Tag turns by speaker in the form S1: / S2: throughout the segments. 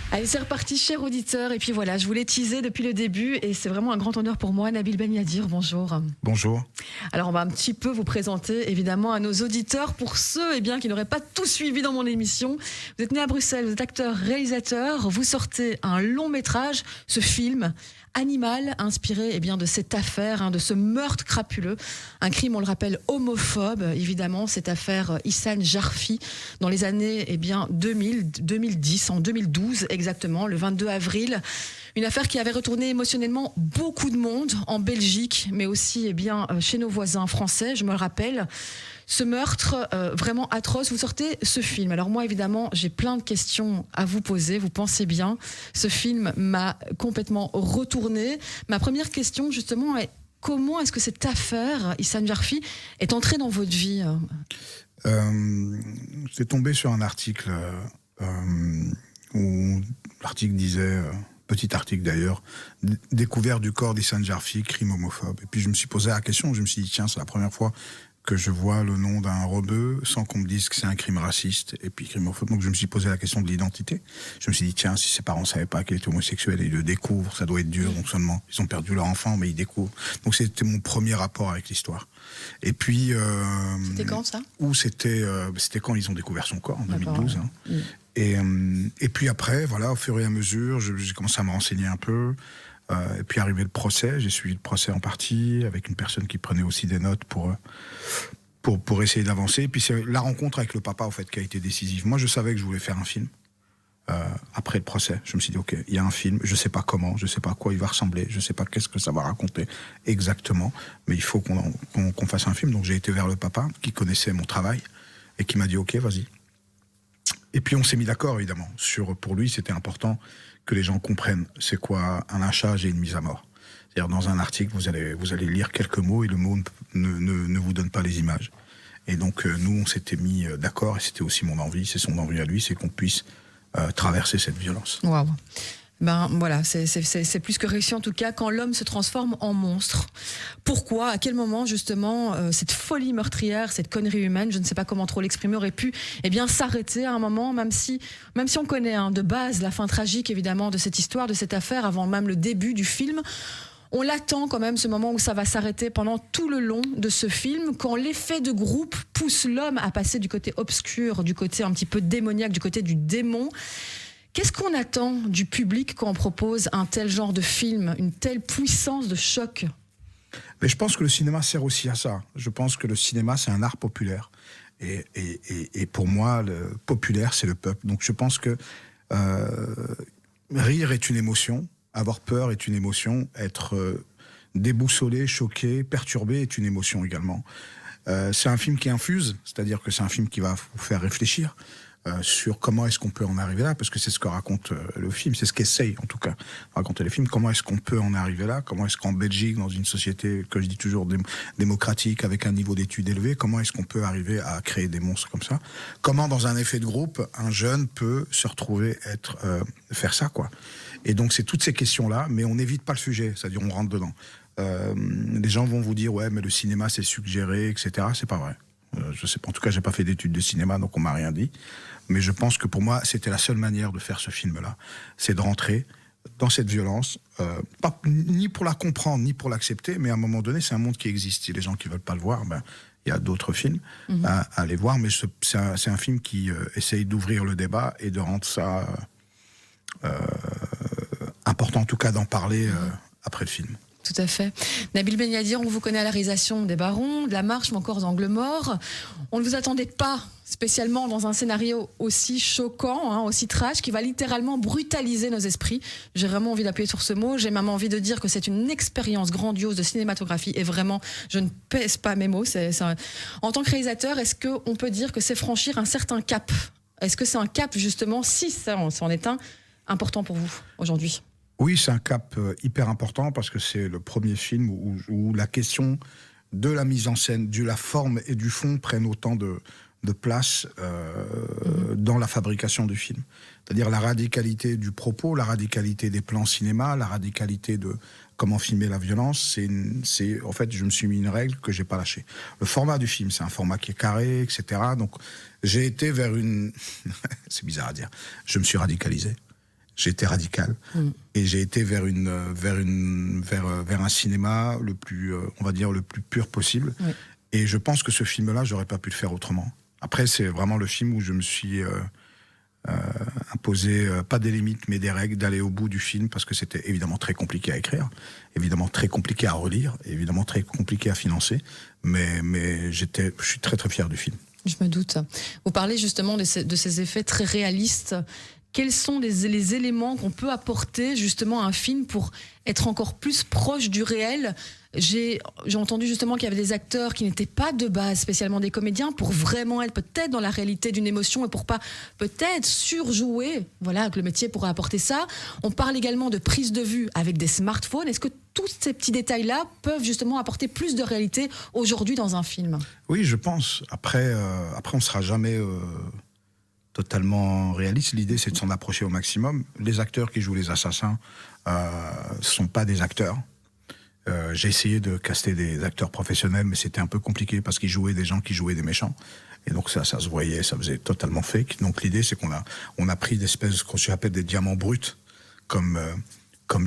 S1: Allez, c'est reparti, cher auditeur. Et puis voilà, je vous l'ai teasé depuis le début et c'est vraiment un grand honneur pour moi. Nabil Ben Yadir, bonjour.
S2: Bonjour.
S1: Alors, on va un petit peu vous présenter, évidemment, à nos auditeurs. Pour ceux qui n'auraient pas tout suivi dans mon émission, vous êtes né à Bruxelles, vous êtes acteur, réalisateur. Vous sortez un long métrage, ce film Animal, inspiré de cette affaire, de ce meurtre crapuleux. Un crime, on le rappelle, homophobe, évidemment, cette affaire Ihsane Jarfi, dans les années 2010, en 2012 exactement, le 22 avril. Une affaire qui avait retourné émotionnellement beaucoup de monde en Belgique, mais aussi chez nos voisins français, je me le rappelle. Ce meurtre vraiment atroce, vous sortez ce film. Alors moi, évidemment, j'ai plein de questions à vous poser, vous pensez bien. Ce film m'a complètement retournée. Ma première question, justement, est comment est-ce que cette affaire, Ihsane Jarfi, est entrée dans votre vie ?
S2: C'est tombé sur un article où l'article disait... petit article d'ailleurs, découvert du corps d'Ihsane Jarfi, crime homophobe. Et puis je me suis posé la question, je me suis dit, tiens, c'est la première fois que je vois le nom d'un rebeu sans qu'on me dise que c'est un crime raciste et puis crime homophobe. Donc je me suis posé la question de l'identité. Je me suis dit, tiens, si ses parents ne savaient pas qu'il était homosexuel et ils le découvrent, ça doit être dur, non seulement ils ont perdu leur enfant, mais ils découvrent. Donc c'était mon premier rapport avec l'histoire. Et puis...
S1: c'était quand ça ?
S2: C'était quand ils ont découvert son corps, en 2012. Hein.
S1: Mm.
S2: Et puis après, voilà, au fur et à mesure, j'ai commencé à me renseigner un peu. Et puis arrivé le procès, j'ai suivi le procès en partie avec une personne qui prenait aussi des notes pour essayer d'avancer. Et puis c'est la rencontre avec le papa, en fait, qui a été décisive. Moi, je savais que je voulais faire un film. Après le procès, je me suis dit, ok, il y a un film, je sais pas comment, je sais pas à quoi il va ressembler, je sais pas qu'est-ce que ça va raconter exactement, mais il faut qu'on fasse un film. Donc j'ai été vers le papa, qui connaissait mon travail, et qui m'a dit, ok, vas-y. Et puis on s'est mis d'accord, évidemment, pour lui, c'était important que les gens comprennent c'est quoi un lynchage et une mise à mort. C'est-à-dire, dans un article, vous allez lire quelques mots et le mot ne vous donne pas les images. Et donc, nous, on s'était mis d'accord, et c'était aussi mon envie, c'est son envie à lui, c'est qu'on puisse traverser cette violence.
S1: Waouh. Ben voilà, c'est plus que réussi en tout cas quand l'homme se transforme en monstre. Pourquoi ? À quel moment justement cette folie meurtrière, cette connerie humaine, je ne sais pas comment trop l'exprimer, aurait pu s'arrêter à un moment, même si on connaît de base la fin tragique évidemment de cette histoire, de cette affaire, avant même le début du film. On l'attend quand même, ce moment où ça va s'arrêter pendant tout le long de ce film, quand l'effet de groupe pousse l'homme à passer du côté obscur, du côté un petit peu démoniaque, du côté du démon. Qu'est-ce qu'on attend du public quand on propose un tel genre de film, une telle puissance de choc ?
S2: Mais je pense que le cinéma sert aussi à ça. Je pense que le cinéma, c'est un art populaire. Et pour moi, le populaire, c'est le peuple. Donc je pense que rire est une émotion, avoir peur est une émotion, être déboussolé, choqué, perturbé est une émotion également. C'est un film qui infuse, c'est-à-dire que c'est un film qui va vous faire réfléchir sur comment est-ce qu'on peut en arriver là, parce que c'est ce que raconte le film, c'est ce qu'essaye en tout cas de raconter le film, comment est-ce qu'on peut en arriver là, comment est-ce qu'en Belgique, dans une société que je dis toujours démocratique, avec un niveau d'études élevé, comment est-ce qu'on peut arriver à créer des monstres comme ça, comment dans un effet de groupe, un jeune peut se retrouver faire ça, quoi. Et donc c'est toutes ces questions-là, mais on n'évite pas le sujet, c'est-à-dire on rentre dedans. Les gens vont vous dire, ouais, mais le cinéma c'est suggéré, etc. C'est pas vrai. Je sais pas, en tout cas, j'ai pas fait d'études de cinéma, donc on m'a rien dit. Mais je pense que pour moi, c'était la seule manière de faire ce film-là. C'est de rentrer dans cette violence, ni pour la comprendre, ni pour l'accepter, mais à un moment donné, c'est un monde qui existe. Si les gens qui veulent pas le voir, il y a d'autres films à aller voir, mais c'est un film qui essaye d'ouvrir le débat et de rendre ça important, en tout cas, d'en parler après le film.
S1: Tout à fait. Nabil Ben Yadir, on vous connaît à la réalisation des Barons, de La Marche, mais encore d'Angle Mort. On ne vous attendait pas spécialement dans un scénario aussi choquant, aussi trash, qui va littéralement brutaliser nos esprits. J'ai vraiment envie d'appuyer sur ce mot. J'ai même envie de dire que c'est une expérience grandiose de cinématographie. Et vraiment, je ne pèse pas mes mots. En tant que réalisateur, est-ce qu'on peut dire que c'est franchir un certain cap ? Est-ce que c'est un cap, justement, si ça en est un, important pour vous aujourd'hui ?
S2: Oui, c'est un cap hyper important parce que c'est le premier film où la question de la mise en scène, de la forme et du fond prennent autant de place dans la fabrication du film. C'est-à-dire la radicalité du propos, la radicalité des plans cinéma, la radicalité de comment filmer la violence. En fait, je me suis mis une règle que j'ai pas lâchée. Le format du film, c'est un format qui est carré, etc. Donc, j'ai été vers une... c'est bizarre à dire. Je me suis radicalisé. J'ai été radical et j'ai été vers un cinéma le plus, on va dire, le plus pur possible. Oui. Et je pense que ce film-là, j'aurais pas pu le faire autrement. Après, c'est vraiment le film où je me suis imposé, pas des limites, mais des règles, d'aller au bout du film, parce que c'était évidemment très compliqué à écrire, évidemment très compliqué à relire, évidemment très compliqué à financer, mais je suis très très fier du film.
S1: Je me doute. Vous parlez justement de ces effets très réalistes. Quels sont les éléments qu'on peut apporter justement à un film pour être encore plus proche du réel ? J'ai entendu justement qu'il y avait des acteurs qui n'étaient pas de base spécialement des comédiens pour vraiment être peut-être dans la réalité d'une émotion et pour pas peut-être surjouer. Voilà, que le métier pourrait apporter ça. On parle également de prise de vue avec des smartphones. Est-ce que tous ces petits détails-là peuvent justement apporter plus de réalité aujourd'hui dans un film ?
S2: Oui, je pense. Après on ne sera jamais totalement réaliste. L'idée, c'est de s'en approcher au maximum. Les acteurs qui jouent les assassins sont pas des acteurs. J'ai essayé de caster des acteurs professionnels, mais c'était un peu compliqué parce qu'ils jouaient des gens qui jouaient des méchants. Et donc ça se voyait, ça faisait totalement fake. Donc l'idée, c'est qu'on a pris des espèces, qu'on appelle des diamants bruts, comme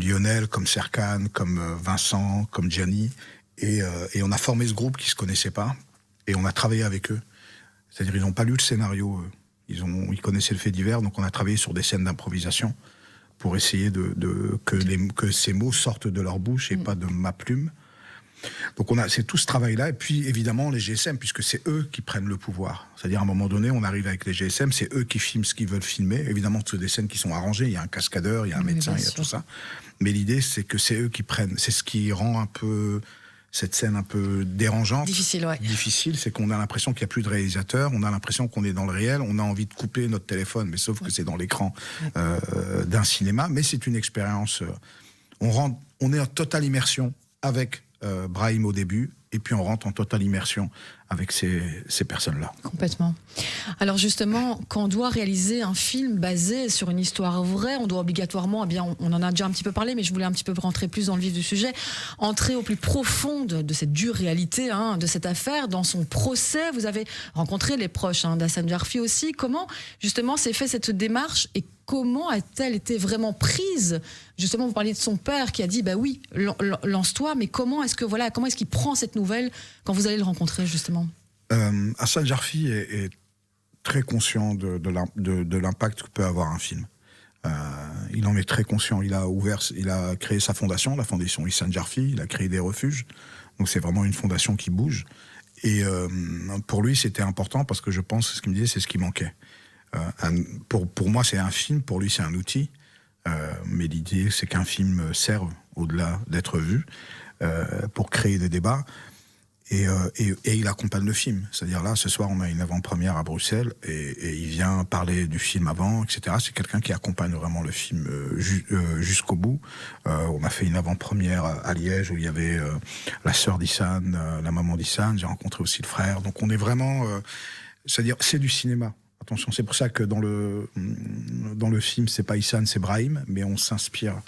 S2: Lionel, comme Serkan, comme Vincent, comme Gianni. Et on a formé ce groupe qui se connaissait pas. Et on a travaillé avec eux. C'est-à-dire, ils n'ont pas lu le scénario. Ils connaissaient le fait divers, donc on a travaillé sur des scènes d'improvisation pour essayer que ces mots sortent de leur bouche et pas de ma plume. Donc c'est tout ce travail-là. Et puis évidemment les GSM, puisque c'est eux qui prennent le pouvoir. C'est-à-dire à un moment donné, on arrive avec les GSM, c'est eux qui filment ce qu'ils veulent filmer. Évidemment, c'est des scènes qui sont arrangées. Il y a un cascadeur, il y a un médecin, il y a tout ça. Mais l'idée, c'est que c'est eux qui prennent. C'est ce qui rend un peu cette scène un peu dérangeante.
S1: Difficile, ouais.
S2: Difficile, c'est qu'on a l'impression qu'il n'y a plus de réalisateur, on a l'impression qu'on est dans le réel, on a envie de couper notre téléphone, mais sauf que c'est dans l'écran d'un cinéma. Mais c'est une expérience. On est en totale immersion avec Brahim au début, et puis on rentre en totale immersion avec ces personnes-là.
S1: Complètement. Alors justement, quand on doit réaliser un film basé sur une histoire vraie, on doit obligatoirement, on en a déjà un petit peu parlé, mais je voulais un petit peu rentrer plus dans le vif du sujet, entrer au plus profond de cette dure réalité de cette affaire, dans son procès. Vous avez rencontré les proches d'Hassane Jarfi aussi. Comment justement s'est fait cette démarche et comment a-t-elle été vraiment prise ? Justement, vous parliez de son père qui a dit, bah oui, lance-toi, mais comment est-ce qu'il prend cette nouvelle quand vous allez le rencontrer, justement ?
S2: Hassane Jarfi est très conscient de l'impact que peut avoir un film. Il en est très conscient. Il a créé sa fondation, la fondation Hassane Jarfi. Il a créé des refuges. Donc c'est vraiment une fondation qui bouge. Et pour lui, c'était important parce que je pense, ce qu'il me disait, c'est ce qui manquait. Pour moi, c'est un film. Pour lui, c'est un outil. Mais l'idée, c'est qu'un film serve, au-delà d'être vu, pour créer des débats. Et il accompagne le film. C'est-à-dire là, ce soir, on a une avant-première à Bruxelles et il vient parler du film avant, etc. C'est quelqu'un qui accompagne vraiment le film jusqu'au bout. On a fait une avant-première à Liège où il y avait la sœur d'Hassane, la maman d'Hassane. J'ai rencontré aussi le frère. Donc on est vraiment... c'est-à-dire, c'est du cinéma. Attention, c'est pour ça que dans le film, c'est pas Hassane, c'est Brahim, mais on s'inspire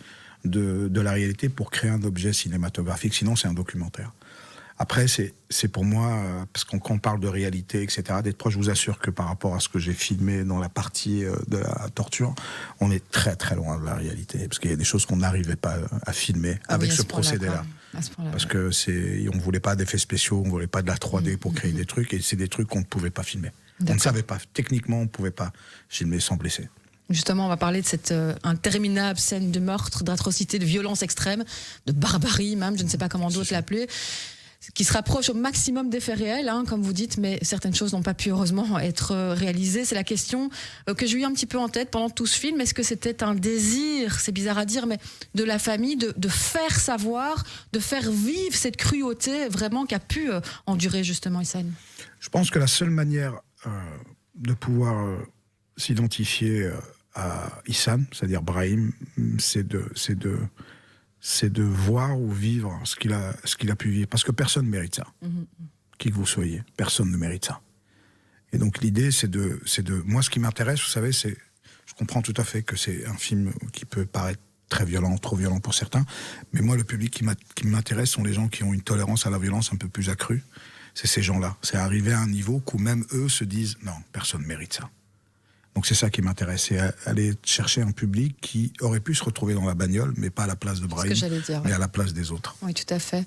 S2: de la réalité pour créer un objet cinématographique. Sinon, c'est un documentaire. Après, c'est pour moi, parce qu'on quand on parle de réalité, etc., d'être proche, je vous assure que par rapport à ce que j'ai filmé dans la partie de la torture, on est très très loin de la réalité, parce qu'il y a des choses qu'on n'arrivait pas à filmer avec ce procédé-là. Parce que on voulait pas d'effets spéciaux, on voulait pas de la 3D pour créer des trucs, et c'est des trucs qu'on ne pouvait pas filmer. On ne savait pas, techniquement, on ne pouvait pas filmer sans blesser.
S1: Justement, on va parler de cette interminable scène de meurtre, d'atrocité, de violence extrême, de barbarie même, je ne sais pas comment d'autres l'appeler, qui se rapproche au maximum des faits réels, comme vous dites, mais certaines choses n'ont pas pu heureusement être réalisées. C'est la question que j'ai eu un petit peu en tête pendant tout ce film. Est-ce que c'était un désir, c'est bizarre à dire, mais de la famille, de faire savoir, de faire vivre cette cruauté vraiment qu'a pu endurer justement Hassane ?
S2: Je pense que la seule manière de pouvoir s'identifier à Hassane, c'est-à-dire Brahim, c'est de voir ou vivre ce qu'il a pu vivre. Parce que personne ne mérite ça. Qui que vous soyez, personne ne mérite ça. Et donc l'idée, c'est de... Moi, ce qui m'intéresse, vous savez, c'est... Je comprends tout à fait que c'est un film qui peut paraître très violent, trop violent pour certains. Mais moi, le public qui m'intéresse sont les gens qui ont une tolérance à la violence un peu plus accrue. C'est ces gens-là. C'est arriver à un niveau où même eux se disent « Non, personne ne mérite ça ». Donc c'est ça qui m'intéresse, c'est aller chercher un public qui aurait pu se retrouver dans la bagnole, mais pas à la place de Brahim, mais à la place des autres.
S1: Oui, tout à fait.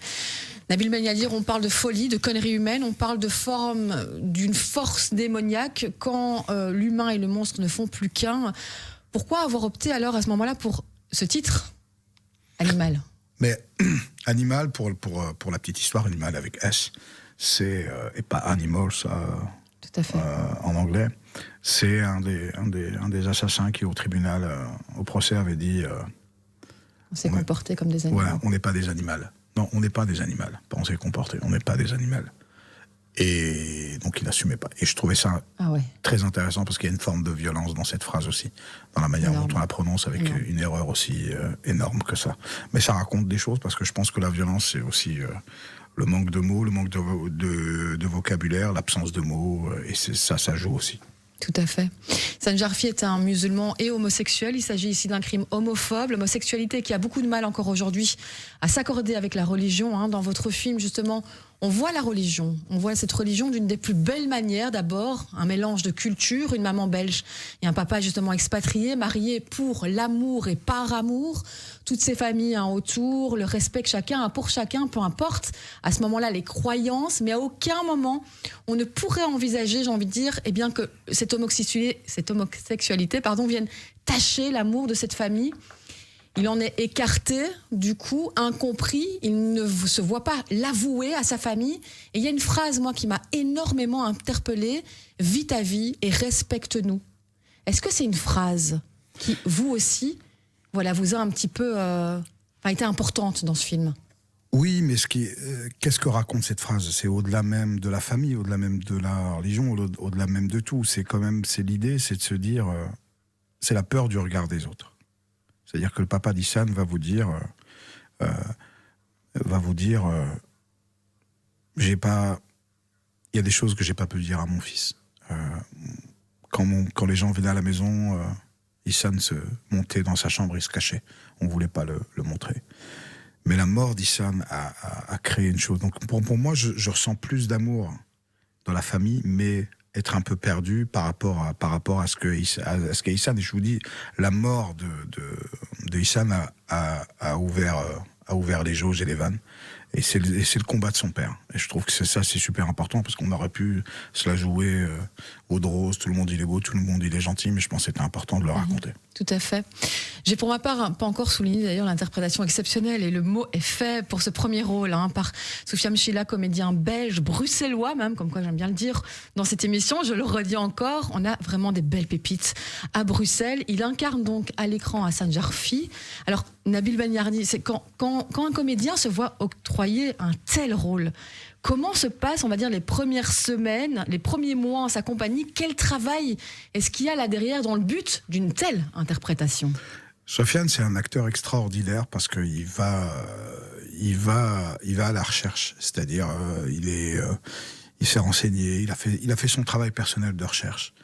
S1: Nabil Benyadir, on parle de folie, de conneries humaines, on parle de forme d'une force démoniaque quand l'humain et le monstre ne font plus qu'un. Pourquoi avoir opté alors à ce moment-là pour ce titre, Animal?
S2: Mais Animal, pour la petite histoire, Animal avec S, c'est, et pas Animals
S1: tout à fait.
S2: En anglais, c'est un des assassins qui au tribunal, au procès, avait dit...
S1: on s'est comporté comme des animaux.
S2: Voilà, on n'est pas des animaux. Non, on n'est pas des animaux. Pas on s'est comporté, on n'est pas des animaux. Et donc il n'assumait pas. Et je trouvais ça très intéressant parce qu'il y a une forme de violence dans cette phrase aussi, dans la manière dont on la prononce avec une erreur aussi énorme que ça. Mais ça raconte des choses parce que je pense que la violence c'est aussi le manque de mots, le manque de vocabulaire, l'absence de mots, et ça joue aussi.
S1: Tout à fait. Hassan Jarfi est un musulman et homosexuel. Il s'agit ici d'un crime homophobe. L'homosexualité qui a beaucoup de mal encore aujourd'hui à s'accorder avec la religion. Dans votre film, justement, on voit la religion. On voit cette religion d'une des plus belles manières. D'abord, un mélange de culture, une maman belge et un papa justement expatrié, marié pour l'amour et par amour. Toutes ces familles autour, le respect que chacun a pour chacun, peu importe à ce moment-là les croyances, mais à aucun moment on ne pourrait envisager, j'ai envie de dire, eh bien que cette homosexualité vienne tacher l'amour de cette famille. Il en est écarté, du coup, incompris, il ne se voit pas l'avouer à sa famille. Et il y a une phrase, moi, qui m'a énormément interpellée, « Vis ta vie et respecte-nous ». Est-ce que c'est une phrase qui, vous aussi, vous a un petit peu été importante dans ce film?
S2: Oui, mais qu'est-ce que raconte cette phrase? C'est au-delà même de la famille, au-delà même de la religion, au-delà même de tout. C'est l'idée, c'est de se dire, c'est la peur du regard des autres. C'est-à-dire que le papa d'Hissane va vous dire, il y a des choses que j'ai pas pu dire à mon fils. Quand les gens venaient à la maison, Hissane se montait dans sa chambre, il se cachait. On voulait pas le montrer. Mais la mort d'Hissane a créé une chose. Donc pour moi, je ressens plus d'amour dans la famille, mais être un peu perdu par rapport à ce qu'est Hissane. Et je vous dis, la mort de Hissane a ouvert les jauges et les vannes. Et c'est le combat de son père. Et je trouve que c'est super important parce qu'on aurait pu se la jouer au drôse, tout le monde il est beau, tout le monde il est gentil, mais je pense que c'était important de le raconter.
S1: Tout à fait. J'ai pour ma part pas encore souligné d'ailleurs l'interprétation exceptionnelle et le mot est fait pour ce premier rôle par Soufiane Mchila, comédien belge, bruxellois même, comme quoi j'aime bien le dire dans cette émission, je le redis encore, on a vraiment des belles pépites à Bruxelles. Il incarne donc à l'écran Hassan Jarfi. Alors Nabil Benyadir, c'est quand un comédien se voit octroyer un tel rôle, comment se passent, on va dire, les premières semaines, les premiers mois en sa compagnie? Quel travail est-ce qu'il y a là derrière dans le but d'une telle interprétation?
S2: Soufiane, c'est un acteur extraordinaire parce qu'il va à la recherche. C'est-à-dire, il s'est renseigné, il a fait son travail personnel de recherche.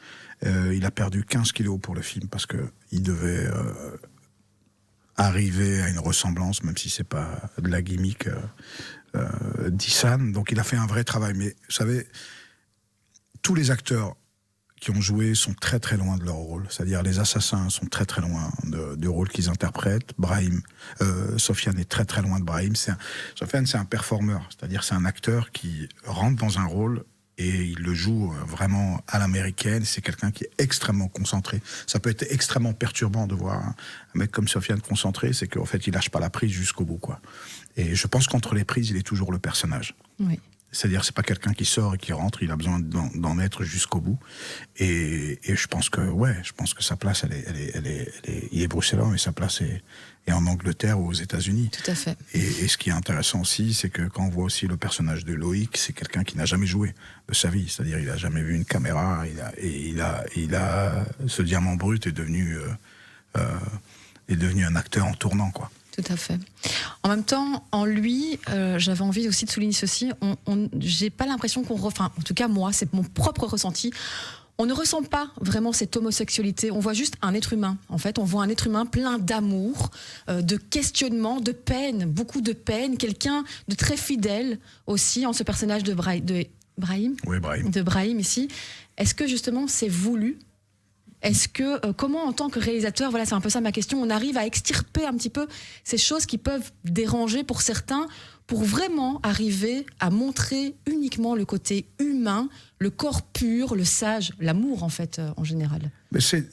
S2: Il a perdu 15 kilos pour le film parce qu'il devait arriver à une ressemblance, même si c'est pas de la gimmick d'Hissane. Donc il a fait un vrai travail. Mais vous savez, tous les acteurs qui ont joué sont très très loin de leur rôle. C'est-à-dire les assassins sont très très loin du rôle qu'ils interprètent. Soufiane est très très loin de Brahim. Soufiane, c'est un performeur. C'est-à-dire c'est un acteur qui rentre dans un rôle et il le joue vraiment à l'américaine. C'est quelqu'un qui est extrêmement concentré. Ça peut être extrêmement perturbant de voir un mec comme Soufiane concentré, c'est qu'en fait il lâche pas la prise jusqu'au bout, quoi. Et je pense qu'entre les prises, il est toujours le personnage. Oui. C'est-à-dire, c'est pas quelqu'un qui sort et qui rentre, il a besoin d'en être jusqu'au bout. Et je pense que sa place, il est bruxellois, mais sa place est en Angleterre ou aux États-Unis.
S1: Tout à fait.
S2: Et ce qui est intéressant aussi, c'est que quand on voit aussi le personnage de Loïc, c'est quelqu'un qui n'a jamais joué de sa vie. C'est-à-dire, il a jamais vu une caméra, ce diamant brut est devenu un acteur en tournant, quoi.
S1: Tout à fait. En même temps, en lui, j'avais envie aussi de souligner ceci, j'ai pas l'impression en tout cas moi, c'est mon propre ressenti, on ne ressent pas vraiment cette homosexualité, on voit juste un être humain. En fait, on voit un être humain plein d'amour, de questionnement, de peine, beaucoup de peine, quelqu'un de très fidèle aussi en ce personnage de Brahim.
S2: Oui, Brahim.
S1: De Brahim ici. Est-ce que justement c'est voulu Est-ce que, comment en tant que réalisateur, voilà, c'est un peu ça ma question, on arrive à extirper un petit peu ces choses qui peuvent déranger pour certains, pour vraiment arriver à montrer uniquement le côté humain, le corps pur, le sage, l'amour en fait, en général.
S2: Mais c'est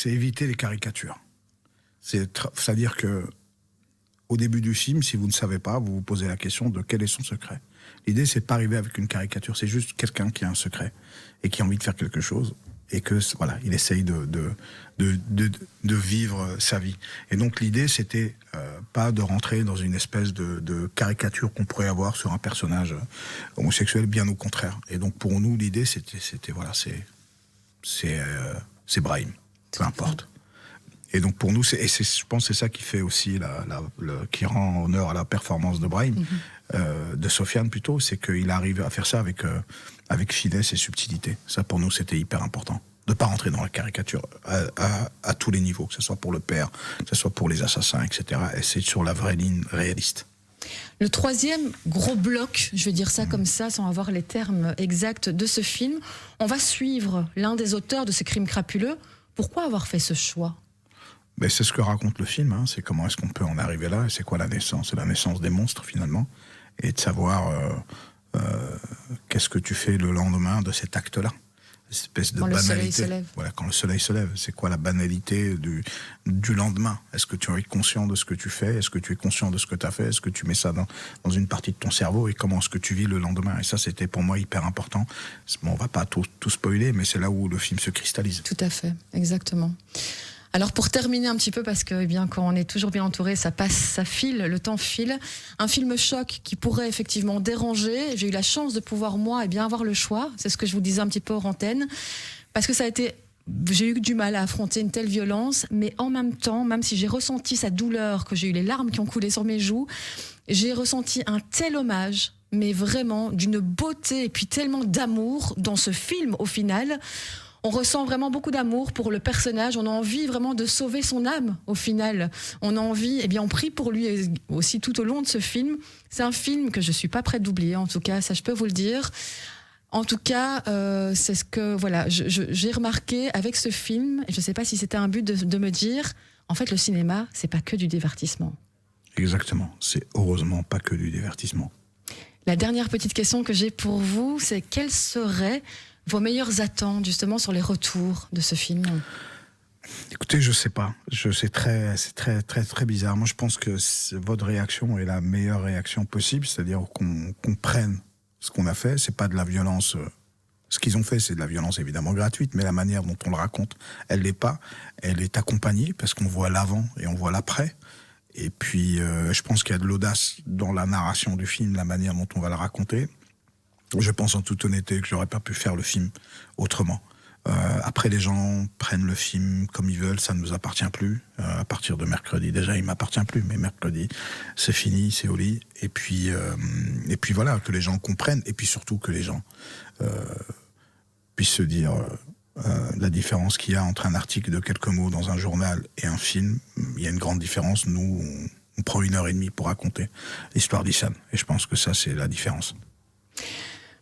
S2: éviter les caricatures. C'est-à-dire que au début du film, si vous ne savez pas, vous vous posez la question de quel est son secret. L'idée, c'est de pas arriver avec une caricature, c'est juste quelqu'un qui a un secret et qui a envie de faire quelque chose et que voilà, il essaye de vivre sa vie. Et donc l'idée, c'était pas de rentrer dans une espèce de caricature qu'on pourrait avoir sur un personnage homosexuel, bien au contraire. Et donc pour nous, l'idée, c'était voilà, c'est Brahim, peu importe. Et donc pour nous, je pense que c'est ça qui fait aussi qui rend honneur à la performance de Brahim, de Sofiane plutôt, c'est qu'il arrive à faire ça avec finesse et subtilité. Ça pour nous, c'était hyper important. De ne pas rentrer dans la caricature à tous les niveaux, que ce soit pour le père, que ce soit pour les assassins, etc. Et c'est sur la vraie ligne réaliste.
S1: Le troisième gros bloc, je vais dire ça comme ça, sans avoir les termes exacts de ce film, on va suivre l'un des auteurs de ce crime crapuleux. Pourquoi avoir fait ce choix ?
S2: Mais c'est ce que raconte le film, hein. C'est comment est-ce qu'on peut en arriver là, et c'est quoi la naissance ? C'est la naissance des monstres, finalement, et de savoir qu'est-ce que tu fais le lendemain de cet acte-là. Cette espèce de banalité.
S1: Le soleil se lève.
S2: Voilà, quand le soleil se lève, c'est quoi la banalité du lendemain ? Est-ce que tu es conscient de ce que tu fais ? Est-ce que tu es conscient de ce que tu as fait ? Est-ce que tu mets ça dans une partie de ton cerveau ? Et comment est-ce que tu vis le lendemain ? Et ça, c'était pour moi hyper important. Bon, on va pas tout spoiler, mais c'est là où le film se cristallise.
S1: Tout à fait, exactement. Alors pour terminer un petit peu, parce que eh bien, quand on est toujours bien entouré, ça passe, ça file, le temps file. Un film choc qui pourrait effectivement déranger. J'ai eu la chance de pouvoir, moi, eh bien, avoir le choix. C'est ce que je vous disais un petit peu hors antenne. Parce que j'ai eu du mal à affronter une telle violence, mais en même temps, même si j'ai ressenti sa douleur, que j'ai eu les larmes qui ont coulé sur mes joues, j'ai ressenti un tel hommage, mais vraiment d'une beauté et puis tellement d'amour dans ce film au final. On ressent vraiment beaucoup d'amour pour le personnage. On a envie vraiment de sauver son âme au final. On a envie, eh bien, on prie pour lui aussi tout au long de ce film. C'est un film que je suis pas prête d'oublier, en tout cas, ça je peux vous le dire. En tout cas, c'est ce que voilà, j'ai remarqué avec ce film. Et je sais pas si c'était un but de me dire, en fait, le cinéma, c'est pas que du divertissement.
S2: Exactement. C'est heureusement pas que du divertissement.
S1: La dernière petite question que j'ai pour vous, c'est quelles seraient vos meilleures attentes justement sur les retours de ce film ?
S2: Écoutez, je sais pas. C'est très bizarre. Moi, je pense que votre réaction est la meilleure réaction possible, c'est-à-dire qu'on comprenne ce qu'on a fait. C'est pas de la violence. Ce qu'ils ont fait, c'est de la violence évidemment gratuite, mais la manière dont on le raconte, elle l'est pas. Elle est accompagnée parce qu'on voit l'avant et on voit l'après. Et puis, je pense qu'il y a de l'audace dans la narration du film, la manière dont on va le raconter. Je pense en toute honnêteté que j'aurais pas pu faire le film autrement. Après, les gens prennent le film comme ils veulent, ça ne nous appartient plus. À partir de mercredi, déjà, il m'appartient plus, mais mercredi, c'est fini, c'est au lit. Et puis voilà, que les gens comprennent, et puis surtout que les gens puissent se dire la différence qu'il y a entre un article de quelques mots dans un journal et un film. Il y a une grande différence. Nous, on prend 1h30 pour raconter l'histoire d'Issane. Et je pense que ça, c'est la différence.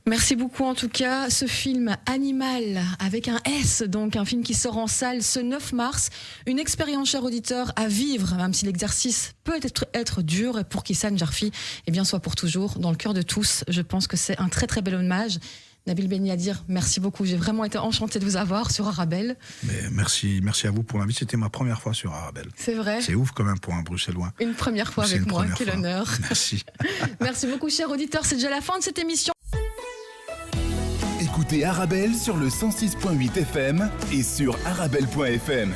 S1: Merci beaucoup en tout cas. Ce film Animal avec un S, donc un film qui sort en salle ce 9 mars. Une expérience, cher auditeur, à vivre, même si l'exercice peut être dur, et pour qu'Issane Jarfi soit pour toujours dans le cœur de tous. Je pense que c'est un très très bel hommage. Nabil Beniadir, merci beaucoup. J'ai vraiment été enchantée de vous avoir sur Arabelle.
S2: Mais merci à vous pour l'invite. C'était ma première fois sur Arabelle.
S1: C'est vrai.
S2: C'est ouf quand même pour un Bruxellois.
S1: Une première fois avec moi, quel honneur.
S2: Merci.
S1: Merci beaucoup, cher auditeur. C'est déjà la fin de cette émission.
S3: Écoutez Arabelle sur le 106.8 FM et sur arabelle.fm.